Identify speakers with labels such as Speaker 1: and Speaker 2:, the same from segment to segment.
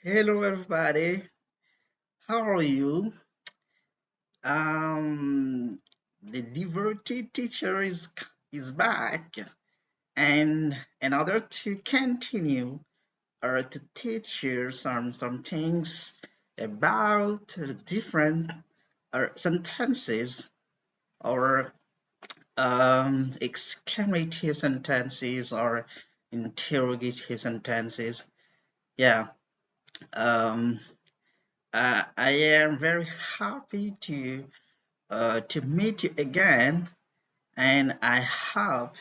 Speaker 1: Hello, everybody. How are you? The devoted teacher is back, and in order to continue or to teach you some things about different sentences or exclamative sentences or interrogative sentences. Yeah. Um, I am very happy to meet you again, and I hope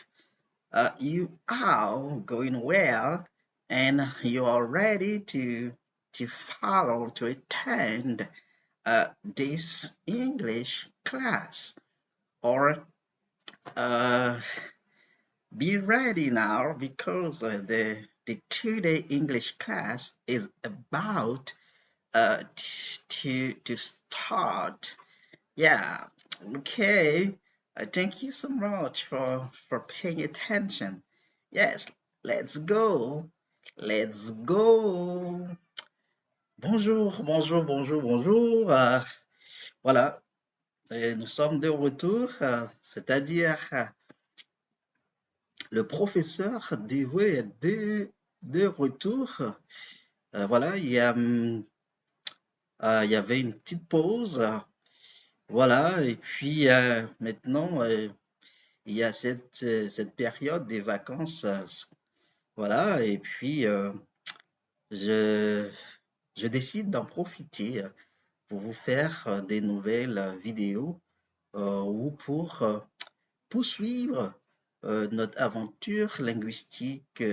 Speaker 1: you are going well, and you are ready to follow to attend this English class. Or uh, be ready now because the today English class is about to start. Yeah, okay. Thank you so much for paying attention. Yes, let's go. Let's go. Bonjour, bonjour, bonjour, bonjour. Voilà, nous sommes de retour, c'est-à-dire le professeur Dewey est de retour. Voilà, il y avait une petite pause. Voilà, et puis maintenant, il y a cette période des vacances, voilà, et puis je, je décide d'en profiter pour vous faire des nouvelles vidéos ou pour poursuivre notre aventure linguistique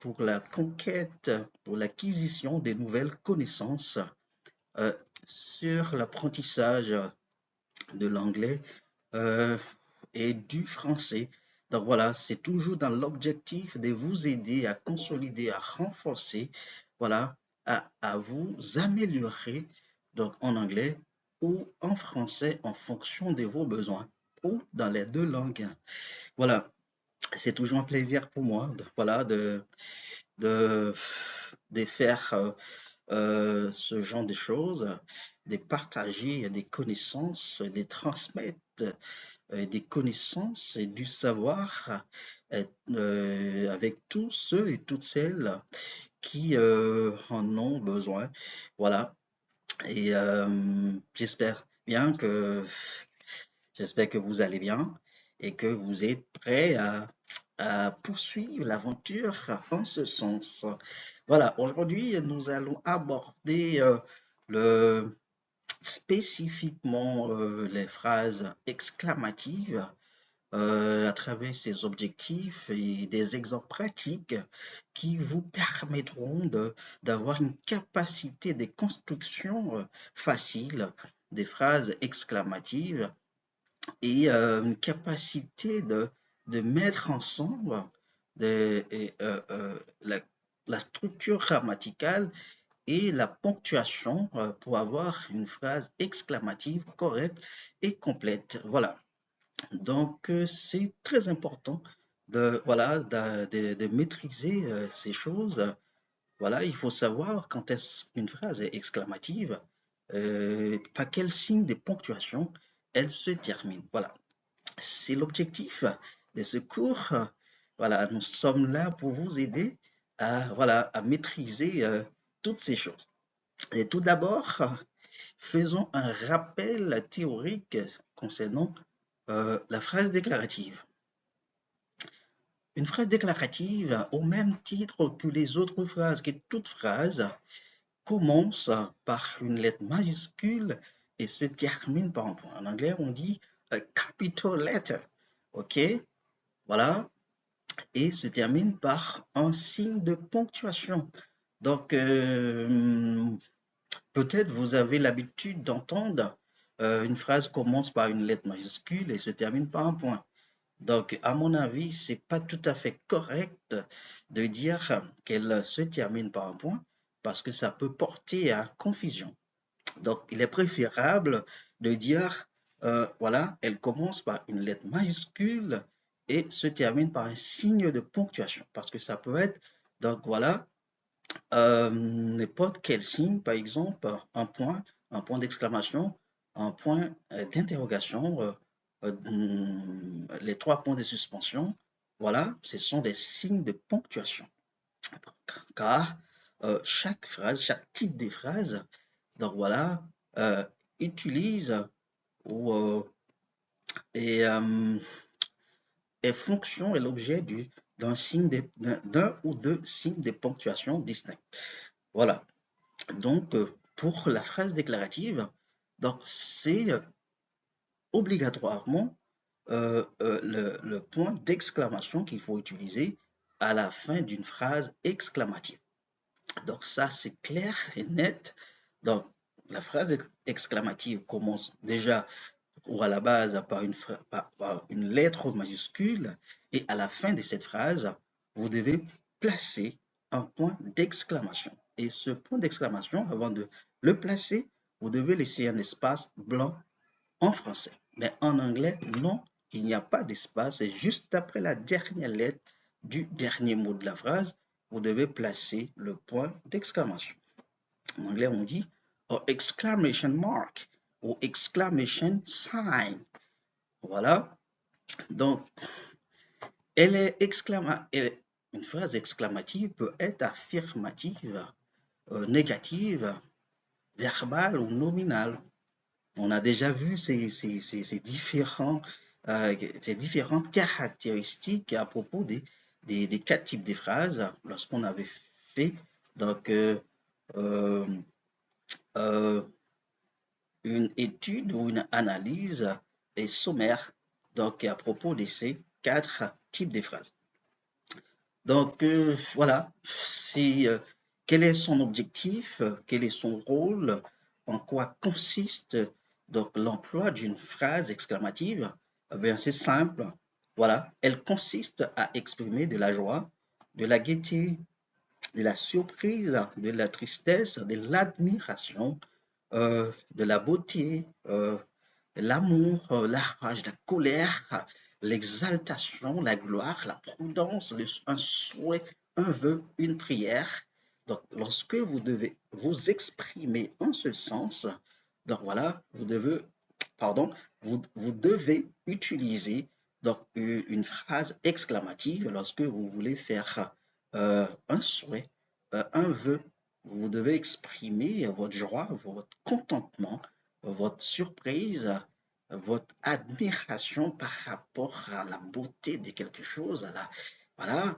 Speaker 1: pour la conquête, pour l'acquisition des nouvelles connaissances euh, sur l'apprentissage de l'anglais euh, et du français. Donc voilà, c'est toujours dans l'objectif de vous aider à consolider, à renforcer, voilà, à vous améliorer donc en anglais ou en français en fonction de vos besoins ou dans les deux langues. Voilà, c'est toujours un plaisir pour moi voilà, de, de faire ce genre de choses, de partager des connaissances, de transmettre des connaissances et du savoir avec tous ceux et toutes celles qui en ont besoin. Voilà. Et j'espère que vous allez bien et que vous êtes prêts à poursuivre l'aventure en ce sens. Voilà, aujourd'hui, nous allons aborder le, spécifiquement les phrases exclamatives à travers ces objectifs et des exemples pratiques qui vous permettront d'avoir une capacité de construction facile des phrases exclamatives et une capacité de mettre ensemble de, la structure grammaticale et la ponctuation pour avoir une phrase exclamative correcte et complète. Voilà. Donc, c'est très important voilà, de maîtriser ces choses. Voilà, il faut savoir quand est-ce qu'une phrase est exclamative, par quel signe de ponctuation elle se termine. Voilà, c'est l'objectif de ce cours. Voilà, nous sommes là pour vous aider voilà, à maîtriser toutes ces choses. Et tout d'abord, faisons un rappel théorique concernant la phrase déclarative. Une phrase déclarative, au même titre que les autres phrases, que toute phrase, commence par une lettre majuscule et se termine par un point. En anglais, on dit a capital letter. OK? Voilà. Et se termine par un signe de ponctuation. Donc, peut-être vous avez l'habitude d'entendre une phrase commence par une lettre majuscule et se termine par un point. Donc, à mon avis, c'est pas tout à fait correct de dire qu'elle se termine par un point parce que ça peut porter à confusion. Donc, il est préférable de dire, voilà, elle commence par une lettre majuscule et se termine par un signe de ponctuation parce que ça peut être, donc voilà, n'importe quel signe, par exemple, un point d'exclamation, un point d'interrogation, les trois points de suspension. Voilà, ce sont des signes de ponctuation. Car chaque phrase, chaque type de phrase, donc voilà, euh, utilise ou est, est fonction et l'objet d'un signe d'un ou deux signes de ponctuation distincts. Voilà. Donc, pour la phrase déclarative, donc c'est obligatoirement le point d'exclamation qu'il faut utiliser à la fin d'une phrase exclamative. Donc ça, c'est clair et net. Donc, la phrase exclamative commence déjà ou à la base par une lettre majuscule et à la fin de cette phrase, vous devez placer un point d'exclamation. Et ce point d'exclamation, avant de le placer, vous devez laisser un espace blanc en français. Mais en anglais, non, il n'y a pas d'espace. C'est juste après la dernière lettre du dernier mot de la phrase, vous devez placer le point d'exclamation. En anglais, on dit exclamation mark ou exclamation sign. Voilà. Donc, une phrase exclamative peut être affirmative, négative, verbale ou nominale. On a déjà vu ces différentes caractéristiques à propos des quatre types de phrases lorsqu'on avait fait donc, euh, euh, une étude ou une analyse et sommaire donc, à propos de ces quatre types de phrases. Donc voilà, quel est son objectif, quel est son rôle, en quoi consiste donc l'emploi d'une phrase exclamative? Eh bien, c'est simple. Voilà, elle consiste à exprimer de la joie, de la gaieté, de la surprise, de la tristesse, de l'admiration, de la beauté, l'amour, la rage, la colère, l'exaltation, la gloire, la prudence, un souhait, un vœu, une prière. Donc, lorsque vous devez vous exprimer en ce sens, donc voilà, vous devez utiliser donc une phrase exclamative lorsque vous voulez faire un souhait, un vœu. Vous devez exprimer votre joie, votre contentement, votre surprise, votre admiration par rapport à la beauté de quelque chose, voilà,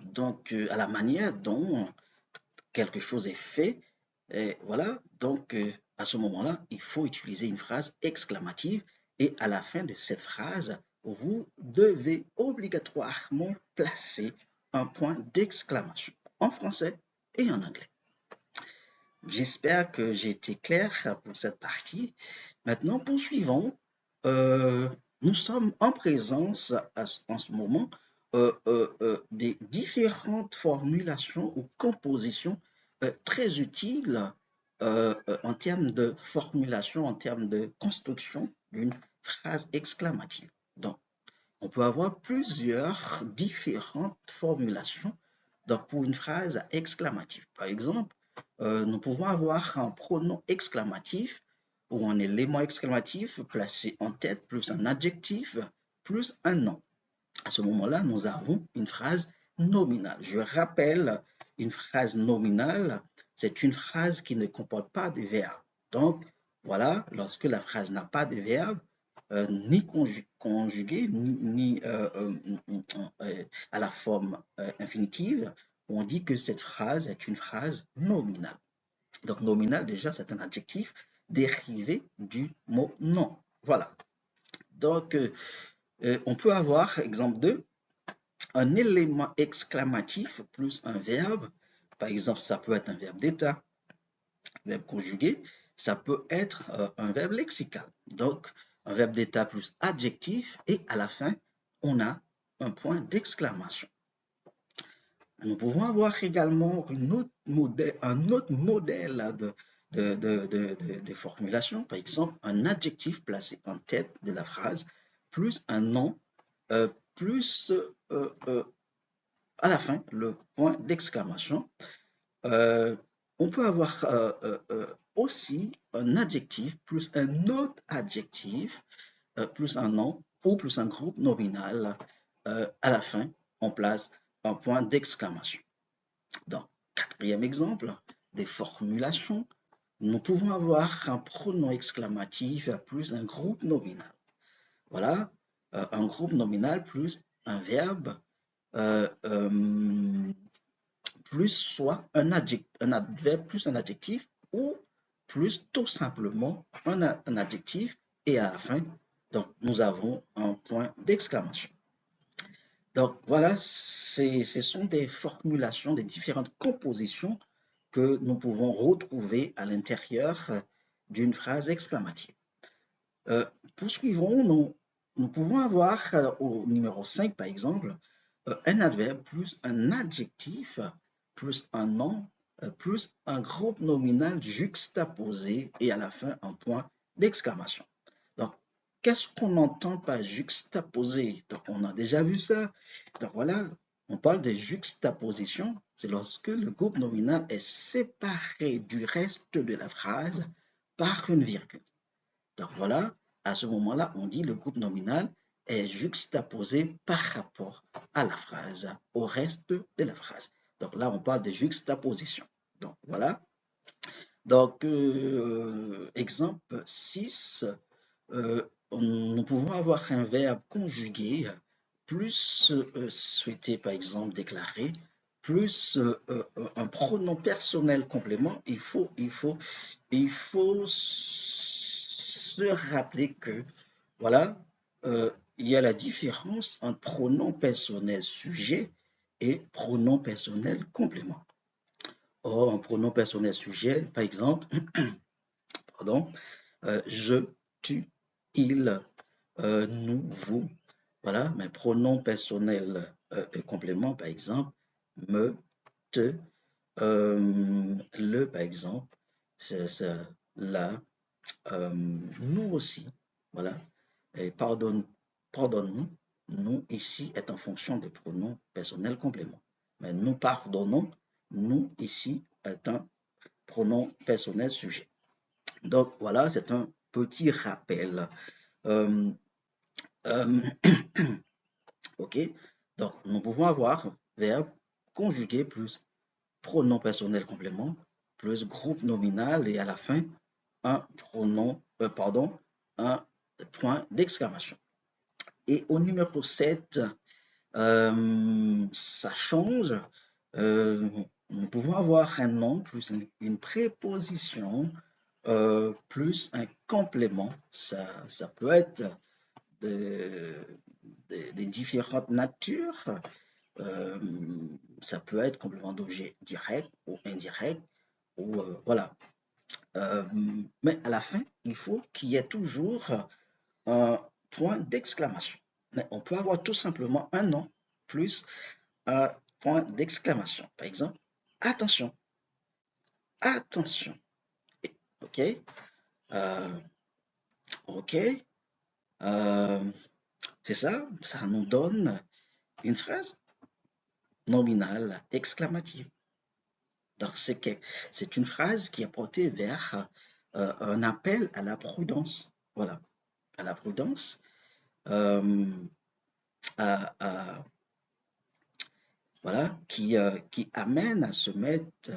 Speaker 1: donc à la manière dont quelque chose est fait. Et voilà, donc à ce moment-là, il faut utiliser une phrase exclamative et à la fin de cette phrase, vous devez obligatoirement placer un point d'exclamation en français et en anglais. J'espère que j'ai été clair pour cette partie. Maintenant, poursuivons. Euh, nous sommes en présence en ce moment des différentes formulations ou compositions très utiles en termes de formulation, en termes de construction d'une phrase exclamative. Donc, on peut avoir plusieurs différentes formulations pour une phrase exclamative. Par exemple, nous pouvons avoir un pronom exclamatif ou un élément exclamatif placé en tête plus un adjectif plus un nom. À ce moment-là, nous avons une phrase nominale. Je rappelle, une phrase nominale, c'est une phrase qui ne comporte pas de verbe. Donc, voilà, lorsque la phrase n'a pas de verbe, ni conjugué, ni à la forme infinitive, on dit que cette phrase est une phrase nominale. Donc, nominal, déjà, c'est un adjectif dérivé du mot nom. Voilà. Donc, on peut avoir, exemple 2, un élément exclamatif plus un verbe. Par exemple, ça peut être un verbe d'état, verbe conjugué. Ça peut être un verbe lexical. Donc, un verbe d'état plus adjectif et à la fin, on a un point d'exclamation. Nous pouvons avoir également un autre modèle de formulation, par exemple un adjectif placé en tête de la phrase, plus un nom, plus à la fin le point d'exclamation. On peut avoir aussi un adjectif plus un autre adjectif plus un nom ou plus un groupe nominal. À la fin, on place un point d'exclamation. Donc, quatrième exemple, des formulations. Nous pouvons avoir un pronom exclamatif plus un groupe nominal. Voilà, un groupe nominal plus un verbe euh, euh, plus soit un adverbe plus un adjectif ou plus tout simplement un adjectif et à la fin, donc nous avons un point d'exclamation. Donc voilà, ce sont des formulations, des différentes compositions que nous pouvons retrouver à l'intérieur d'une phrase exclamative. Euh, Poursuivons, nous pouvons avoir au numéro 5 par exemple, un adverbe plus un adjectif plus un nom plus un groupe nominal juxtaposé et à la fin un point d'exclamation. Donc, qu'est-ce qu'on entend par juxtaposé? Donc, on a déjà vu ça. Donc, voilà, on parle de juxtaposition. C'est lorsque le groupe nominal est séparé du reste de la phrase par une virgule. Donc voilà, à ce moment-là, on dit le groupe nominal est juxtaposé par rapport à la phrase, au reste de la phrase. Donc là, on parle de juxtaposition. Donc voilà. Donc, exemple 6, nous pouvons avoir un verbe conjugué plus souhaité, par exemple, déclaré, plus un pronom personnel complément. Il faut se rappeler que, voilà, il y a la différence entre pronom personnel sujet et pronom personnel complément. Or, un pronom personnel sujet, par exemple, pardon, je, tu, il, nous, vous, voilà, mais pronom personnel complément, par exemple, me, te, le, par exemple, c'est la, nous aussi, voilà, et pardonne-nous, nous ici est en fonction des pronoms personnels compléments. Mais nous pardonnons, nous ici est un pronom personnel sujet. Donc voilà, c'est un petit rappel. Euh, euh, ok, donc nous pouvons avoir verbe conjugué plus pronom personnel complément plus groupe nominal et à la fin un pronom, un point d'exclamation. Et au numéro 7, ça change. Euh, Nous pouvons avoir un nom plus une préposition plus un complément. Ça peut être de, de différentes natures. Euh, Ça peut être complément d'objet direct ou indirect. Ou, voilà. Euh, mais à la fin, il faut qu'il y ait toujours un point d'exclamation. Mais on peut avoir tout simplement un nom plus un point d'exclamation. Par exemple, attention, attention. OK, euh, OK, euh, c'est ça, ça nous donne une phrase nominale exclamative. Donc, c'est une phrase qui est portée vers un appel à la prudence. Voilà, à la prudence, euh, à, voilà, qui amène à se mettre,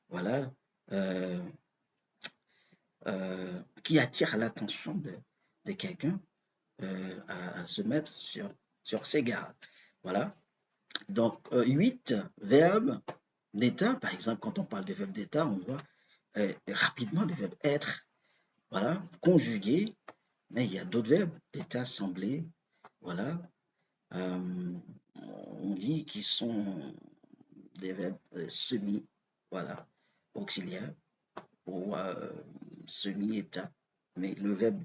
Speaker 1: voilà, euh, qui attire l'attention de quelqu'un à se mettre sur ses gardes. Voilà. Donc, 8 verbes d'état. Par exemple, quand on parle de verbes d'état, on voit rapidement le verbe être. Voilà, conjugué. Mais il y a d'autres verbes d'état semblé. Voilà. On dit qu'ils sont des verbes semi, voilà, auxiliaires ou semi-état. Mais le verbe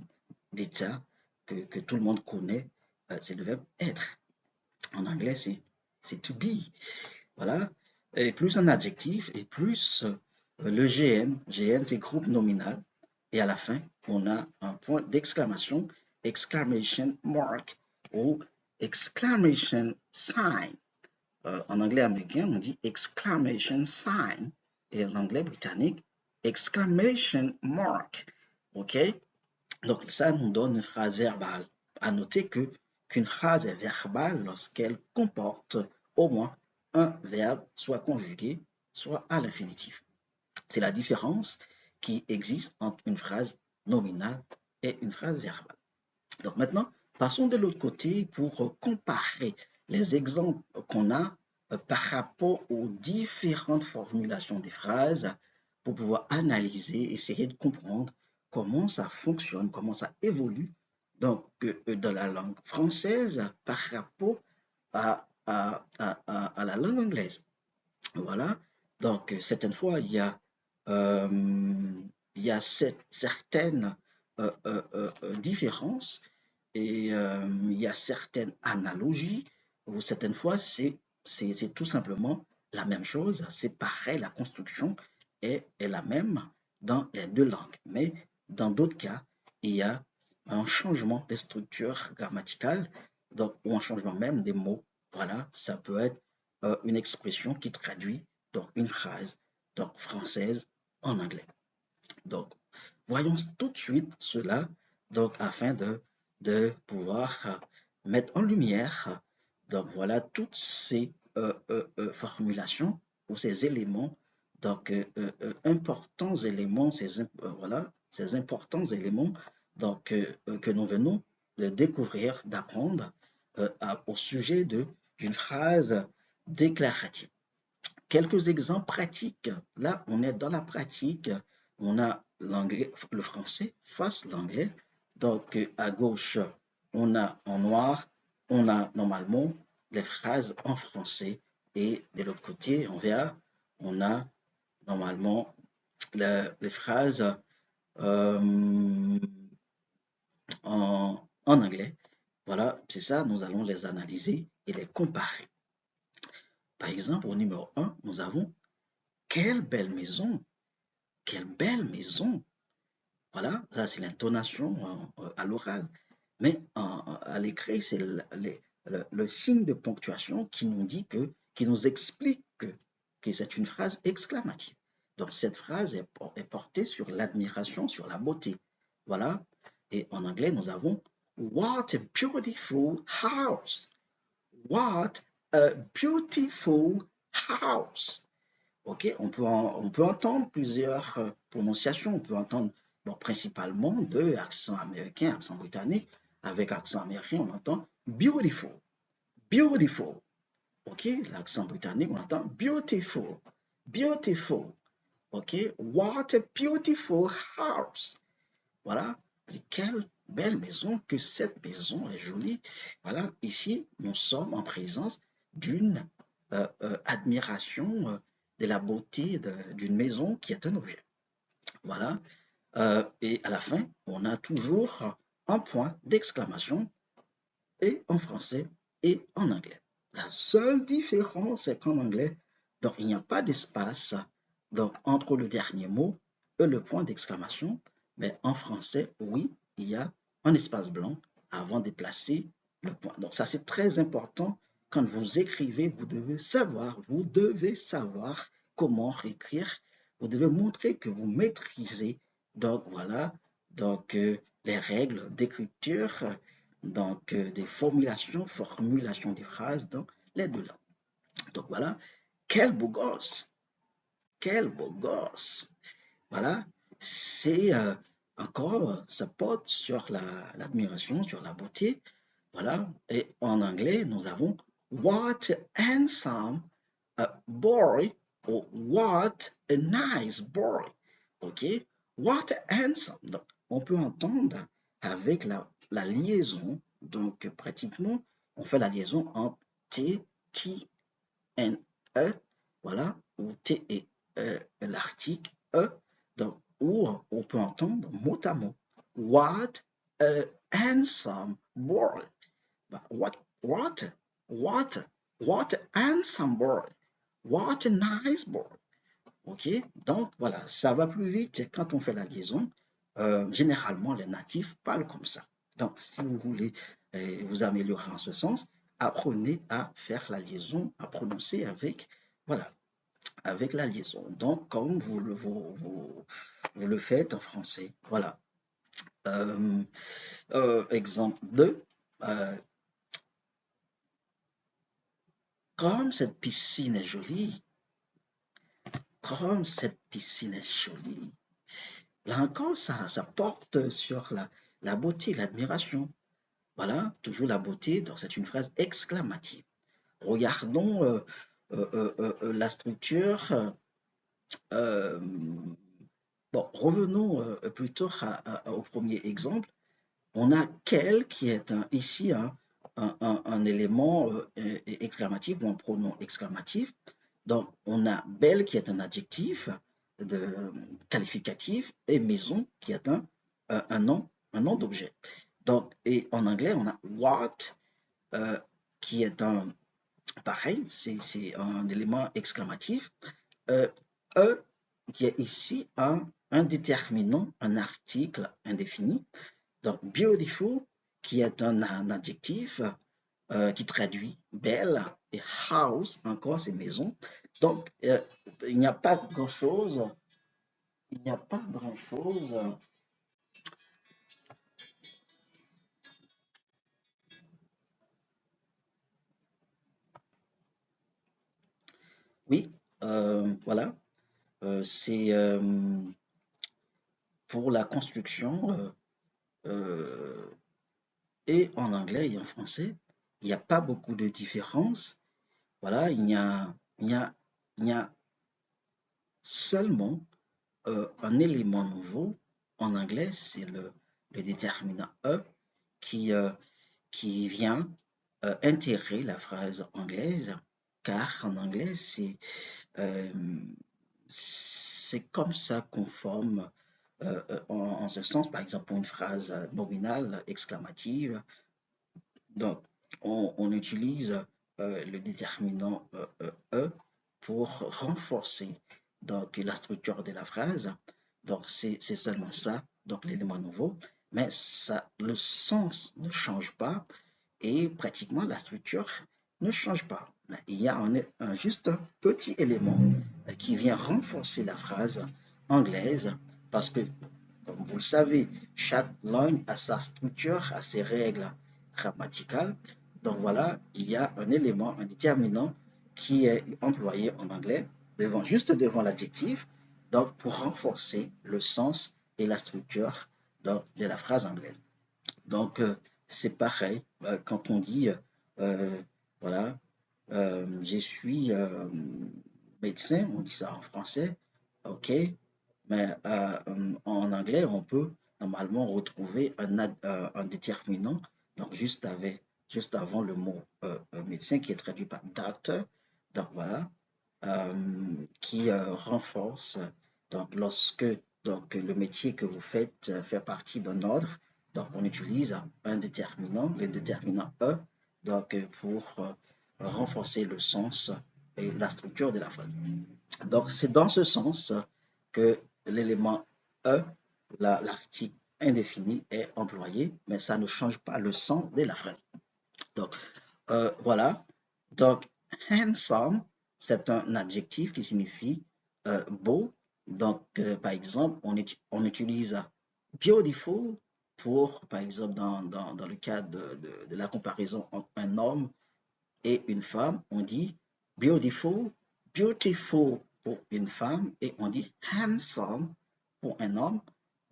Speaker 1: d'état que tout le monde connaît, c'est le verbe être. En anglais, c'est to be. Voilà. Et plus un adjectif et plus le GN. GN, c'est groupe nominal. Et à la fin, on a un point d'exclamation, exclamation mark ou exclamation sign. En anglais américain, on dit exclamation sign. et l'anglais britannique, exclamation mark. OK? Donc, ça nous donne une phrase verbale. À noter qu'une phrase est verbale lorsqu'elle comporte au moins un verbe, soit conjugué, soit à l'infinitif. C'est la différence qui existe entre une phrase nominale et une phrase verbale. Donc maintenant, passons de l'autre côté pour comparer les exemples qu'on a par rapport aux différentes formulations des phrases pour pouvoir analyser, essayer de comprendre comment ça fonctionne, comment ça évolue donc, dans la langue française par rapport à la langue anglaise. Voilà. Donc, certaines fois, il y a certaines différences et il y a certaines analogies ou certaines fois, c'est tout simplement la même chose. C'est pareil, la construction est la même dans les deux langues. Mais dans d'autres cas, il y a un changement des structures grammaticales donc, ou un changement même des mots. Voilà, ça peut être une expression qui traduit donc une phrase donc française en anglais. Donc, voyons tout de suite cela donc afin de pouvoir mettre en lumière donc voilà toutes ces formulations ou ces éléments donc importants éléments voilà ces importants éléments donc que nous venons de découvrir d'apprendre au sujet d'une phrase déclarative. Quelques exemples pratiques. Là, on est dans la pratique. On a l'anglais, le français face l'anglais. Donc, à gauche, on a en noir, on a normalement les phrases en français. Et de l'autre côté, en vert, on a normalement les phrases euh, en anglais. Voilà, c'est ça, nous allons les analyser et les comparer. Par exemple, au numéro 1, nous avons quelle belle maison! Quelle belle maison! Voilà, ça c'est l'intonation à l'oral. Mais à l'écrit, c'est le signe de ponctuation qui nous dit qui nous explique que c'est une phrase exclamative. Donc cette phrase est portée sur l'admiration, sur la beauté. Voilà. Et en anglais, nous avons What a beautiful house! What a beautiful house! Ok, on peut entendre plusieurs prononciations. On peut entendre bon, principalement deux accents américains, accent britannique. Avec accent américain, on entend beautiful, beautiful. Ok, l'accent britannique, on entend beautiful, beautiful. Ok, what a beautiful house. Voilà, quelle belle maison, que cette maison est jolie. Voilà, ici, nous sommes en présence d'une admiration de la beauté d'une maison qui est un objet. Voilà, et à la fin, on a toujours un point d'exclamation et en français et en anglais. La seule différence, c'est qu'en anglais, donc il n'y a pas d'espace donc entre le dernier mot et le point d'exclamation, mais en français, oui, il y a un espace blanc avant de placer le point. Donc ça, c'est très important. Quand vous écrivez, vous devez savoir comment écrire. Vous devez montrer que vous maîtrisez donc voilà donc les règles d'écriture donc des formulations des phrases dans les deux langues. Donc voilà, quel beau gosse, quel beau gosse. Voilà, c'est encore, ça porte sur l'admiration, sur la beauté. Voilà, et en anglais, nous avons What a handsome boy ou What a nice boy. OK? What a handsome. Donc, on peut entendre avec la liaison, donc pratiquement, on fait la liaison entre T, T, N, E, voilà, ou T et l'article E, donc, où on peut entendre mot à mot. What a handsome boy. What, what, what, what a handsome boy. What a nice boy. OK? Donc, voilà, ça va plus vite quand on fait la liaison. Généralement, les natifs parlent comme ça. Donc, si vous voulez vous améliorer en ce sens, apprenez à faire la liaison, à prononcer avec, voilà. avec la liaison. Donc, comme vous le faites en français. Voilà. Euh, exemple 2. Euh, comme cette piscine est jolie, comme cette piscine est jolie. Là encore, ça porte sur la beauté, l'admiration. Voilà, toujours la beauté, donc c'est une phrase exclamative. Regardons la structure. euh, bon, revenons plutôt au premier exemple. On a quel qui est ici un élément exclamatif ou un pronom exclamatif. Donc, on a belle qui est un adjectif de, qualificatif et maison qui est un nom d'objet. Donc, et en anglais, on a what euh, qui est pareil, c'est un élément exclamatif. Euh, E qui est ici un déterminant, un article indéfini. Donc, beautiful, qui est un adjectif qui traduit belle, et house, encore, c'est maison. Donc, il n'y a pas grand-chose, il n'y a pas grand-chose. Oui, voilà, c'est pour la construction, euh, et en anglais et en français, il n'y a pas beaucoup de différence. Voilà, il y a, il y a seulement un élément nouveau en anglais, c'est le déterminant E qui, euh, qui vient intégrer la phrase anglaise, car en anglais, euh, c'est comme ça qu'on forme en ce sens, par exemple, pour une phrase nominale exclamative. Donc, on utilise le déterminant E pour renforcer donc, la structure de la phrase. Donc, c'est seulement ça, donc l'élément nouveau. Mais ça, le sens ne change pas et pratiquement la structure ne change pas. Il y a juste un petit élément qui vient renforcer la phrase anglaise parce que, comme vous le savez, chaque langue a sa structure, a ses règles grammaticales. Donc voilà, il y a un élément, un déterminant qui est employé en anglais juste devant l'adjectif, donc pour renforcer le sens et la structure donc, de la phrase anglaise. Donc, c'est pareil quand on dit, euh, voilà, je suis médecin, on dit ça en français, ok, mais en anglais, on peut normalement retrouver un déterminant, donc juste avant le mot médecin qui est traduit par doctor, donc voilà, qui renforce, donc lorsque donc, le métier que vous faites fait partie d'un ordre, donc on utilise un déterminant, le déterminant E, donc pour renforcer le sens et la structure de la phrase. Donc c'est dans ce sens que l'élément E, l'article indéfini, est employé, mais ça ne change pas le sens de la phrase. Donc voilà. Donc handsome, c'est un adjectif qui signifie beau. Donc par exemple, on utilise beautiful pour, par exemple, dans le cas de la comparaison entre un homme et une femme, on dit beautiful, beautiful pour une femme et on dit handsome pour un homme.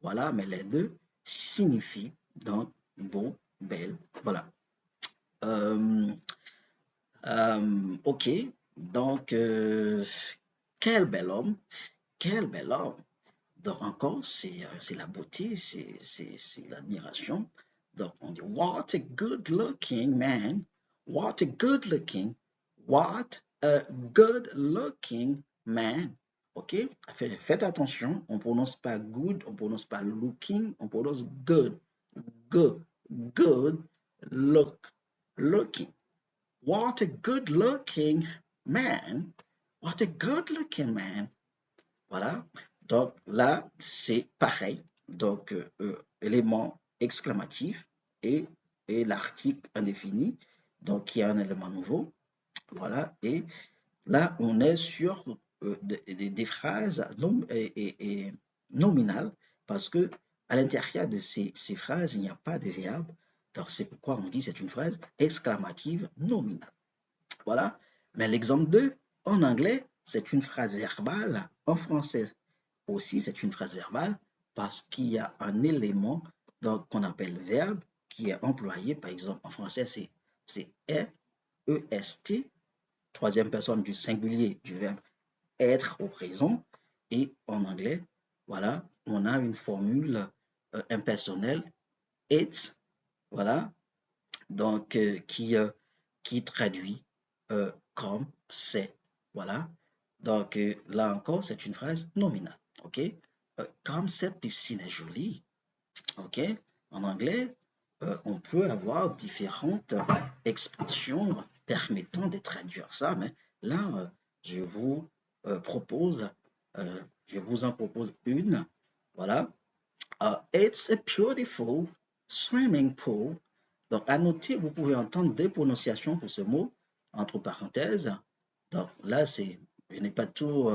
Speaker 1: Voilà, mais les deux signifient donc beau, belle. Voilà. Euh, ok, donc quel bel homme, quel bel homme. Donc encore, c'est la beauté, c'est l'admiration. Donc on dit, what a good looking man, what a good looking, what a good looking man. Ok, faites attention, on prononce pas good, on prononce pas looking, on prononce good, good, good look, looking. What a good looking man, what a good looking man. Voilà. Donc là, c'est pareil. Donc, élément exclamatif et, et l'article indéfini, donc qui est un élément nouveau. Voilà. Et là, on est sur des phrases nominales parce que à l'intérieur de ces phrases, il n'y a pas de verbe. Donc, c'est pourquoi on dit c'est une phrase exclamative nominale. Voilà. Mais l'exemple 2, en anglais, c'est une phrase verbale. En français aussi, c'est une phrase verbale parce qu'il y a un élément qu'on appelle verbe qui est employé. Par exemple, en français, c'est est, troisième personne du singulier du verbe être au présent. Et en anglais, voilà, on a une formule impersonnelle, it, voilà, donc qui traduit comme c'est, voilà. Donc là encore, c'est une phrase nominale, ok? Comme cette piscine est jolie, ok? En anglais, on peut avoir différentes expressions permettant de traduire ça, mais là, je vous propose, je vous en propose une, voilà. It's a beautiful swimming pool. Donc, à noter, vous pouvez entendre deux prononciations pour ce mot, entre parenthèses. Donc, là, je n'ai pas tout,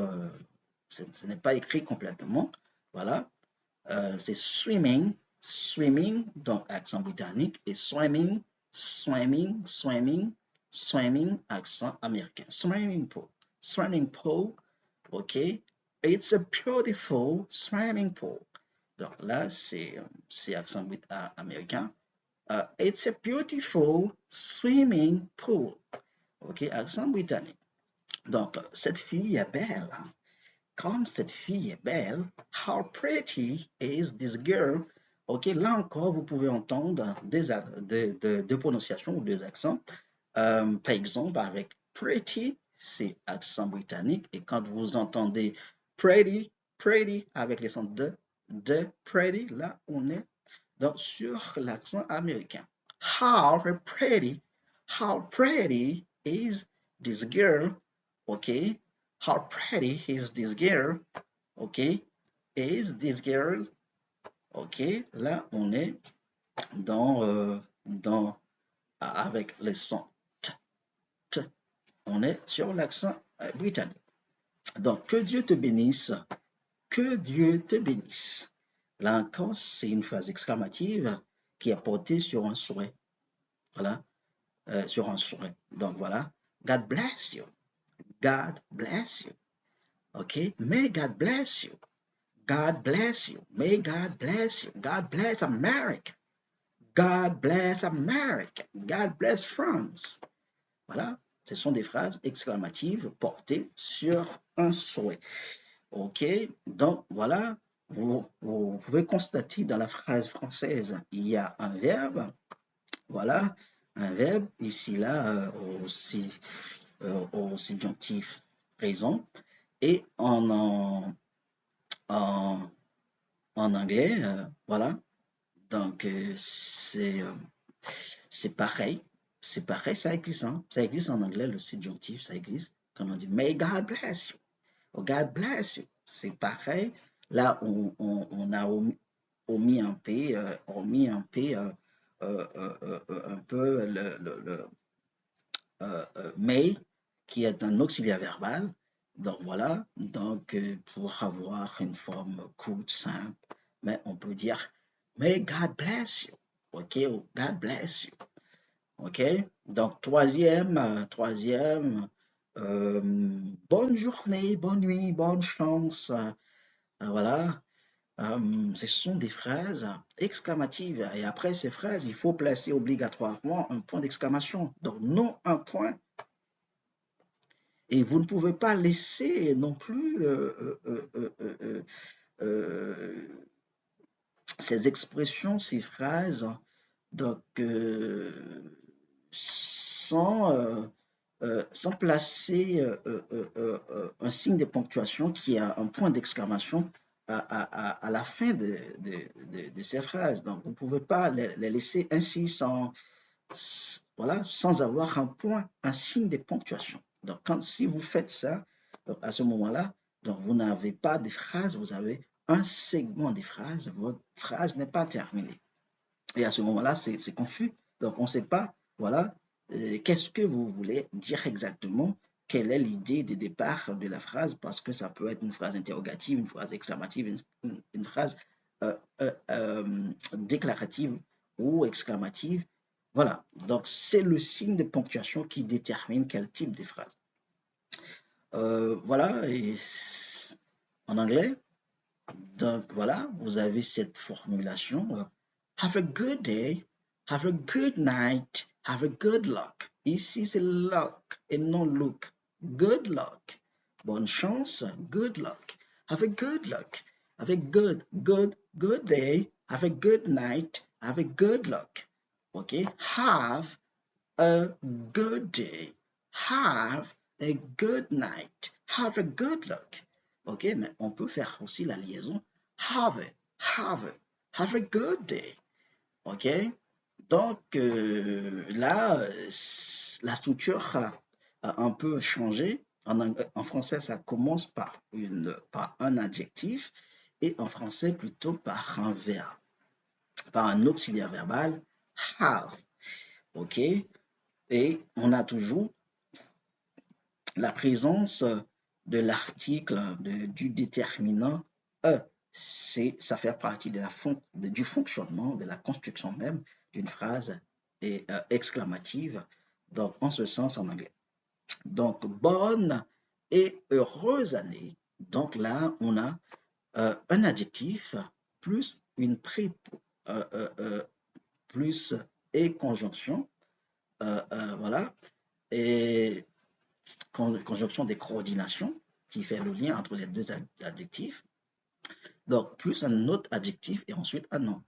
Speaker 1: ce n'est pas écrit complètement. Voilà. C'est swimming, swimming, donc accent britannique, et swimming, swimming, swimming, swimming, accent américain. Swimming pool, ok. It's a beautiful swimming pool. Donc là, c'est accent américain. It's a beautiful swimming pool. Ok, accent britannique. Donc, cette fille est belle. Comme cette fille est belle, how pretty is this girl? Ok, là encore, vous pouvez entendre des prononciations ou des accents. Par exemple, avec pretty, c'est accent britannique. Et quand vous entendez pretty, pretty, avec les sons de pretty, là, on est sur l'accent américain. How pretty is this girl? Ok, how pretty is this girl? Ok, is this girl? Ok, là on est avec le son t. On est sur l'accent britannique. Donc, que Dieu te bénisse. Que Dieu te bénisse. Là encore, c'est une phrase exclamative qui est portée sur un souhait. Voilà, sur un souhait. Donc voilà, God bless you. God bless you. Ok, may God bless you. God bless you. May God bless you. God bless America. God bless America. God bless France. Voilà, ce sont des phrases exclamatives portées sur un souhait. Ok, donc voilà, vous pouvez constater dans la phrase française, il y a un verbe, voilà, un verbe ici là au subjonctif présent, et en anglais, voilà, donc c'est pareil, ça existe, hein? Ça existe en anglais, le subjonctif, ça existe, quand on dit may God bless you. Oh, God bless you. C'est pareil. Là, on a omis un peu, un peu may, qui est un auxiliaire verbal. Donc voilà, donc pour avoir une forme courte, simple, mais on peut dire May God bless you. Ok, God bless you. Ok, donc troisième, bonne journée, bonne nuit, bonne chance. Voilà, ce sont des phrases exclamatives. Et après ces phrases, il faut placer obligatoirement un point d'exclamation. Donc non un point. Et vous ne pouvez pas laisser non plus ces expressions, ces phrases, donc sans placer un signe de ponctuation qui a un point d'exclamation à la fin de ces phrases. Donc, vous ne pouvez pas les laisser ainsi voilà, sans avoir un point, un signe de ponctuation. Donc, si vous faites ça, donc à ce moment-là, donc vous n'avez pas de phrase, vous avez un segment de phrase, votre phrase n'est pas terminée. Et à ce moment-là, c'est confus. Donc, on ne sait pas, voilà, qu'est-ce que vous voulez dire exactement, quelle est l'idée de départ de la phrase, parce que ça peut être une phrase interrogative, une phrase exclamative, une phrase déclarative ou exclamative. Voilà, donc c'est le signe de ponctuation qui détermine quel type de phrase. Voilà, et en anglais, donc voilà, vous avez cette formulation. Have a good day, have a good night, have a good luck. Ici, c'est luck et non look. Good luck. Bonne chance, good luck. Have a good luck. Have a good day. Have a good night. Have a good luck. Okay? Have a good day. Have a good night. Have a good luck. Ok, mais on peut faire aussi la liaison have a good day. Ok, donc là, la structure a un peu changé. En français, ça commence par un adjectif et en français plutôt par un verbe, par un auxiliaire verbal, have. Ok, et on a toujours la présence de l'article, du déterminant E. Ça fait partie du fonctionnement, de la construction même d'une phrase exclamative, donc en ce sens en anglais. Donc, bonne et heureuse année. Donc là, on a un adjectif plus une prépo, plus et conjonction, voilà, et conjonction des coordinations qui fait le lien entre les deux adjectifs. Donc, plus un autre adjectif et ensuite un nom.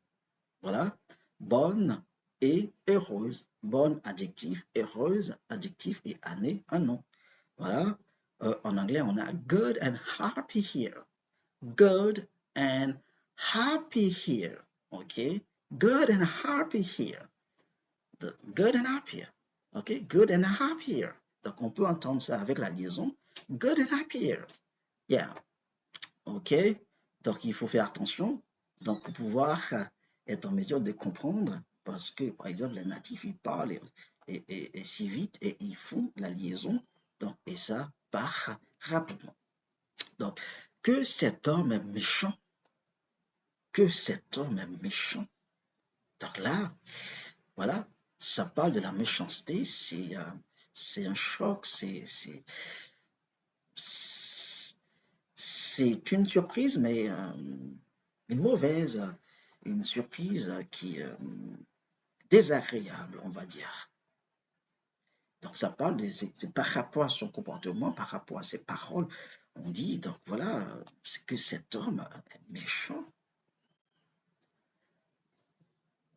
Speaker 1: Voilà. Bonne et heureuse. Bonne adjectif, heureuse adjectif et année un nom. Voilà. En anglais, on a good and happy here. Good and happy here. OK? Good and happy here. Good and happy. OK? Good and happy here. Donc, on peut entendre ça avec la liaison. Good and happy here. Yeah. OK? Donc, il faut faire attention. Donc, pour pouvoir être en mesure de comprendre, parce que, par exemple, les natifs, ils parlent et si vite et ils font la liaison. Donc, et ça part rapidement. Donc, que cet homme est méchant. Que cet homme est méchant. Donc là, voilà, ça parle de la méchanceté, c'est un choc, c'est une surprise, mais une mauvaise, une surprise qui est désagréable, on va dire. Donc ça parle c'est par rapport à son comportement, par rapport à ses paroles. On dit, donc voilà, c'est que cet homme est méchant.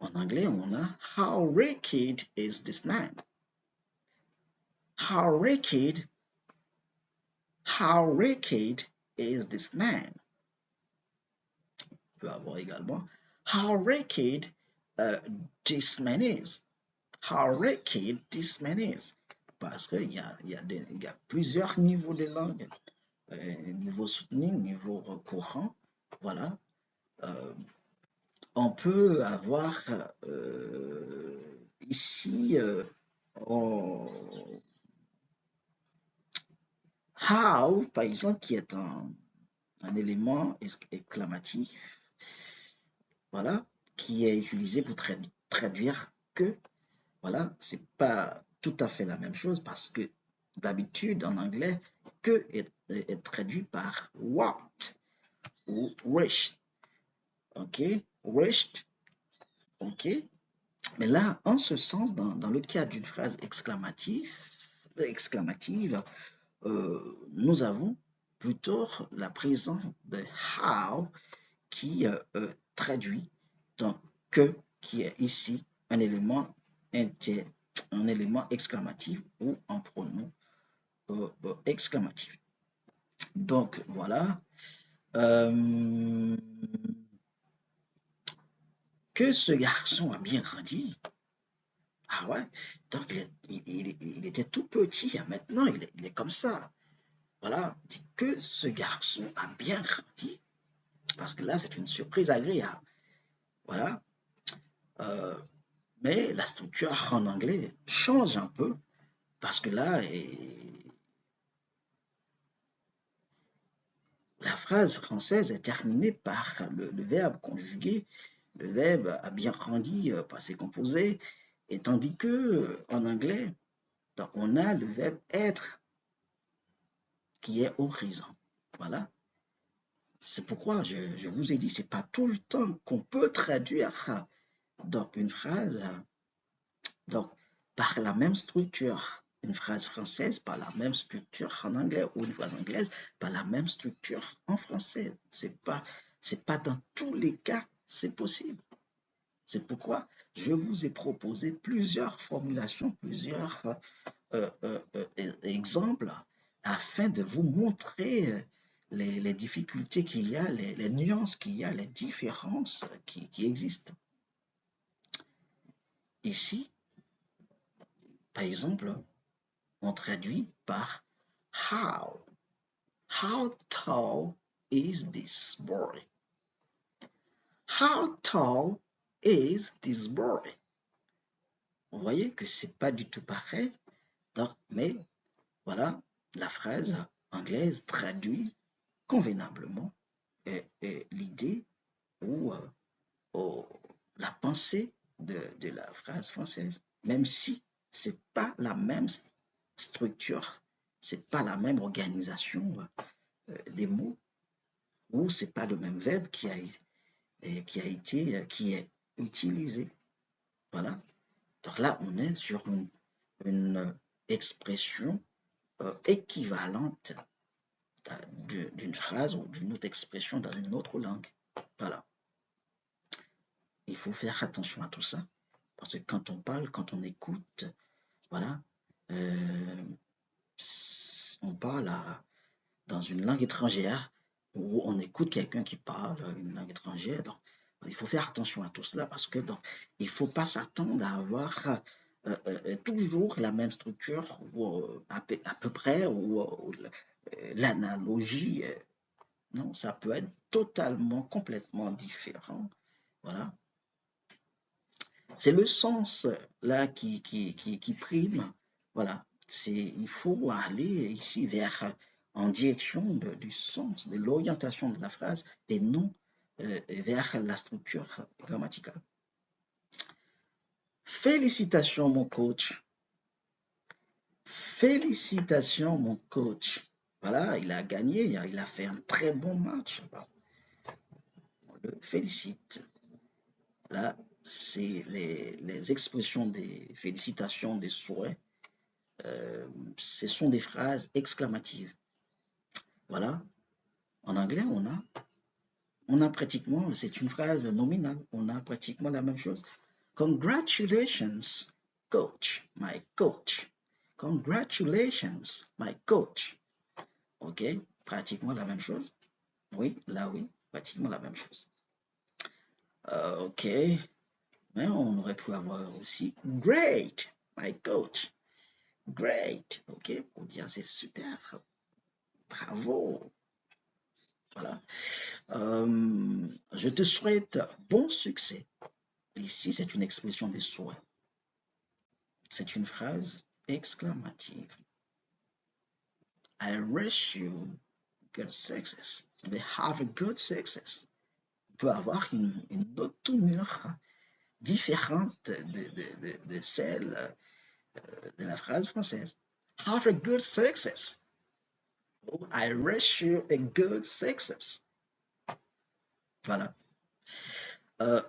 Speaker 1: En anglais, on a How wicked is this man? How wicked is this man? On peut avoir également How wicked this man is. How wicked this man is. Parce qu'il y a plusieurs niveaux de langue. Niveau soutenu, niveau courant. Voilà. On peut avoir ici how, par exemple, qui est un élément exclamatif, voilà, qui est utilisé pour traduire que. Voilà, c'est pas tout à fait la même chose parce que d'habitude en anglais, que est traduit par what ou wished. OK? Wished. OK? Mais là, en ce sens, dans le cas d'une phrase exclamative, nous avons plutôt la présence de how qui traduit donc que qui est ici un élément exclamatif ou un pronom exclamatif. Donc voilà. Que ce garçon a bien grandi. Ah ouais, donc il était tout petit, maintenant il est comme ça. Voilà, dit que ce garçon a bien grandi, parce que là c'est une surprise agréable. Voilà. Mais la structure en anglais change un peu, parce que là, phrase française est terminée par le verbe conjugué, le verbe à bien grandi, passé composé, et tandis que en anglais, donc on a le verbe être qui est au présent. Voilà. C'est pourquoi je vous ai dit, c'est pas tout le temps qu'on peut traduire donc une phrase donc, par la même structure. Une phrase française par la même structure en anglais ou une phrase anglaise par la même structure en français. C'est pas dans tous les cas, c'est possible. C'est pourquoi je vous ai proposé plusieurs formulations, plusieurs exemples afin de vous montrer les difficultés qu'il y a, les nuances qu'il y a, les différences qui existent. Ici, par exemple, on traduit par how. How tall is this boy? How tall is this boy? Vous voyez que c'est pas du tout pareil, donc, mais voilà, la phrase anglaise traduit convenablement l'idée ou la pensée de la phrase française, même si c'est pas la même structure, c'est pas la même organisation des mots, ou c'est pas le même verbe qui est utilisé. Voilà. Donc là, on est sur une expression équivalente d'une phrase ou d'une autre expression dans une autre langue. Voilà. Il faut faire attention à tout ça, parce que quand on parle, quand on écoute, voilà, on parle dans une langue étrangère, où on écoute quelqu'un qui parle une langue étrangère, donc il faut faire attention à tout cela, parce que donc, il ne faut pas s'attendre à avoir toujours la même structure, ou à peu près, ou l'analogie. Non, ça peut être totalement, complètement différent. Voilà. C'est le sens là qui prime. Voilà. Il faut aller ici vers en direction du sens, de l'orientation de la phrase et non vers la structure grammaticale. Félicitations mon coach. Félicitations mon coach. Voilà, il a gagné, il a fait un très bon match. On le félicite. Là, c'est les expressions des félicitations, des souhaits. Ce sont des phrases exclamatives. Voilà. En anglais, on a pratiquement, c'est une phrase nominale, on a pratiquement la même chose. Congratulations, coach, my coach. Congratulations, my coach. OK, pratiquement la même chose. Oui, là oui, pratiquement la même chose. OK, mais on aurait pu avoir aussi great, my coach. Great, OK, pour dire c'est super, bravo. Voilà. Je te souhaite bon succès. Ici, c'est une expression des souhaits. C'est une phrase exclamative. I wish you good success. They have a good success. On peut avoir une autre tournure différente de celle de la phrase française. Have a good success. Oh, I wish you a good success. Voilà.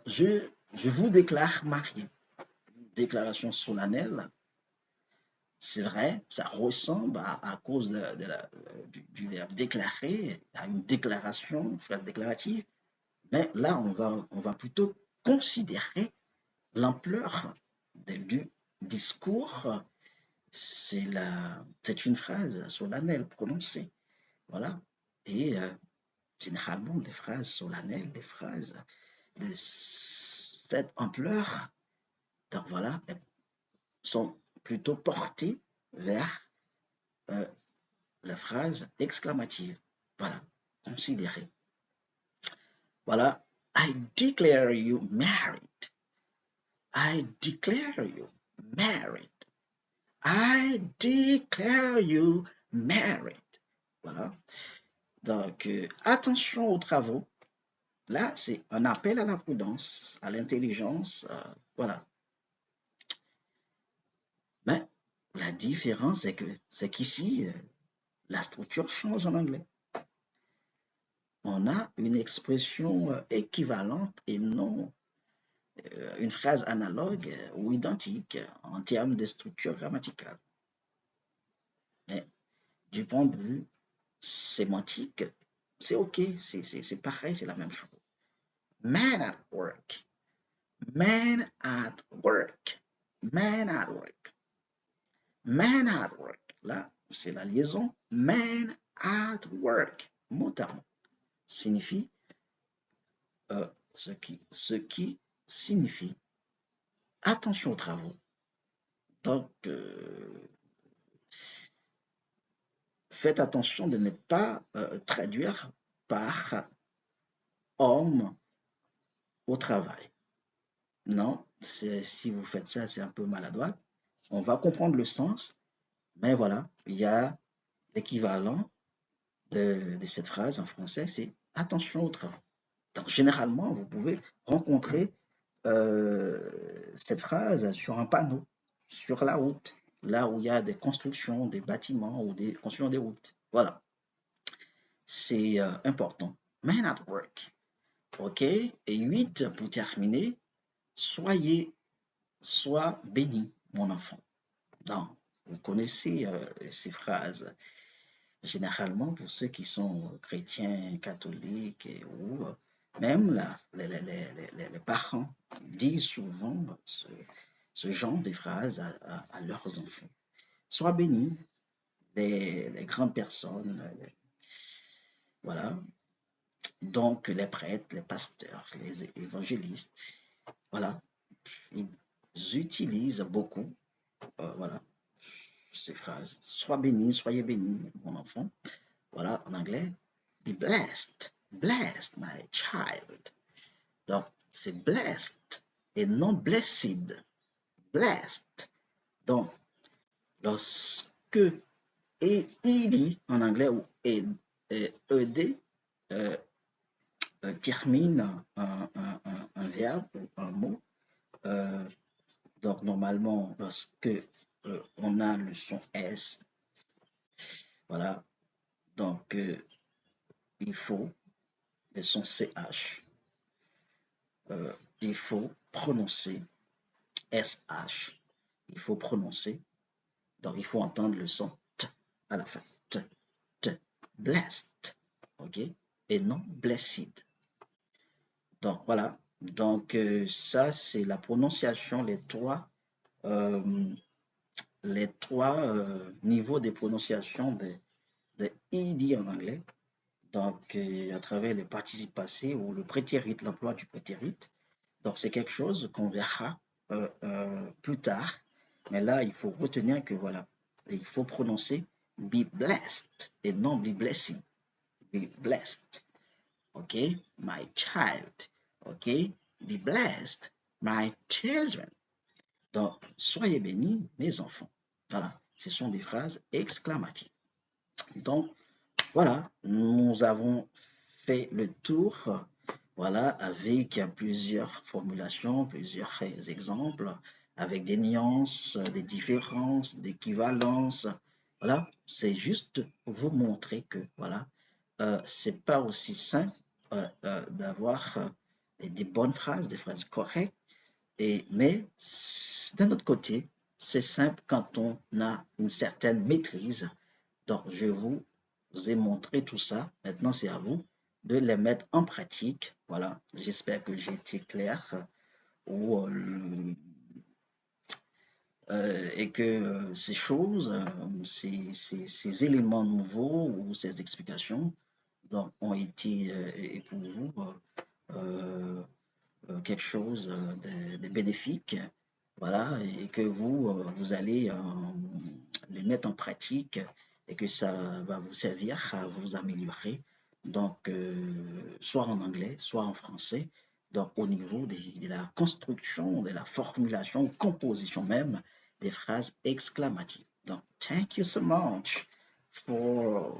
Speaker 1: Je vous déclare marié. Déclaration solennelle. C'est vrai, ça ressemble à cause du verbe déclarer, à une déclaration, une phrase déclarative. Mais là, on va plutôt considérer l'ampleur du discours. C'est une phrase solennelle prononcée. Voilà. Et généralement, les phrases solennelles, des phrases de cette ampleur, donc voilà, sont plutôt portées vers la phrase exclamative. Voilà, considérez. Voilà, I declare you married. I declare you married. I declare you married. Voilà. Donc, attention aux travaux. Là, c'est un appel à la prudence, à l'intelligence. Voilà. Mais la différence, c'est qu'ici, la structure change en anglais. On a une expression équivalente et non une phrase analogue ou identique en termes de structure grammaticale. Mais du point de vue sémantique, c'est OK, c'est pareil, c'est la même chose. Man at work, man at work, man at work, man at work. Là, c'est la liaison man at work, mot à mot, signifie ce qui signifie attention aux travaux. Donc, faites attention de ne pas traduire par homme au travail. Non, si vous faites ça, c'est un peu maladroit. On va comprendre le sens, mais voilà, il y a l'équivalent de cette phrase en français, c'est attention au travail. Donc, généralement, vous pouvez rencontrer cette phrase sur un panneau, sur la route, là où il y a des constructions, des bâtiments ou des constructions des routes. Voilà, c'est important. Man at work. OK? Et 8, pour terminer, sois béni, mon enfant. Donc, vous connaissez ces phrases. Généralement, pour ceux qui sont chrétiens, catholiques ou même les parents disent souvent ce genre de phrases à leurs enfants. Sois béni, les grandes personnes, voilà. Donc, les prêtres, les pasteurs, les évangélistes, voilà, ils utilisent beaucoup, voilà, ces phrases. Sois béni, soyez béni, mon enfant. Voilà, en anglais, be blessed, blessed, my child. Donc, c'est blessed et non blessed, blessed. Donc, lorsque ed en anglais ou ed termine un verbe ou un mot, donc normalement, lorsque on a le son S, voilà, donc il faut le son CH, il faut prononcer SH, il faut prononcer, donc il faut entendre le son T à la fin, T, blessed, ok, et non blessed. Donc voilà, donc ça c'est la prononciation, les trois niveaux de prononciation de ED en anglais. Donc à travers les participes passés ou le prétérit, l'emploi du prétérit. Donc c'est quelque chose qu'on verra plus tard. Mais là, il faut retenir que voilà, il faut prononcer be blessed et non be blessing. Be blessed. OK? My child. OK? Be blessed. My children. Donc, soyez bénis, mes enfants. Voilà, ce sont des phrases exclamatives. Donc, voilà, nous avons fait le tour, voilà, avec plusieurs formulations, plusieurs exemples, avec des nuances, des différences, des équivalences. Voilà, c'est juste pour vous montrer que, voilà, c'est pas aussi simple d'avoir des bonnes phrases, des phrases correctes, mais d'un autre côté, c'est simple quand on a une certaine maîtrise. Donc, je vous ai montré tout ça. Maintenant, c'est à vous de les mettre en pratique. Voilà, j'espère que j'ai été clair ou, et que ces choses, ces éléments nouveaux ou ces explications donc, ont été et pour vous quelque chose de bénéfique, voilà, et que vous allez les mettre en pratique et que ça va vous servir à vous améliorer, donc soit en anglais, soit en français, donc au niveau de la construction, de la formulation, composition même des phrases exclamatives. Donc, thank you so much for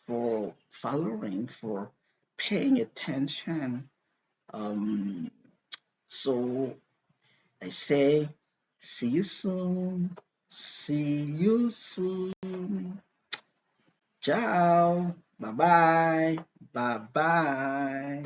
Speaker 1: for following, for paying attention. So I say, see you soon. See you soon. Ciao. Bye bye. Bye bye.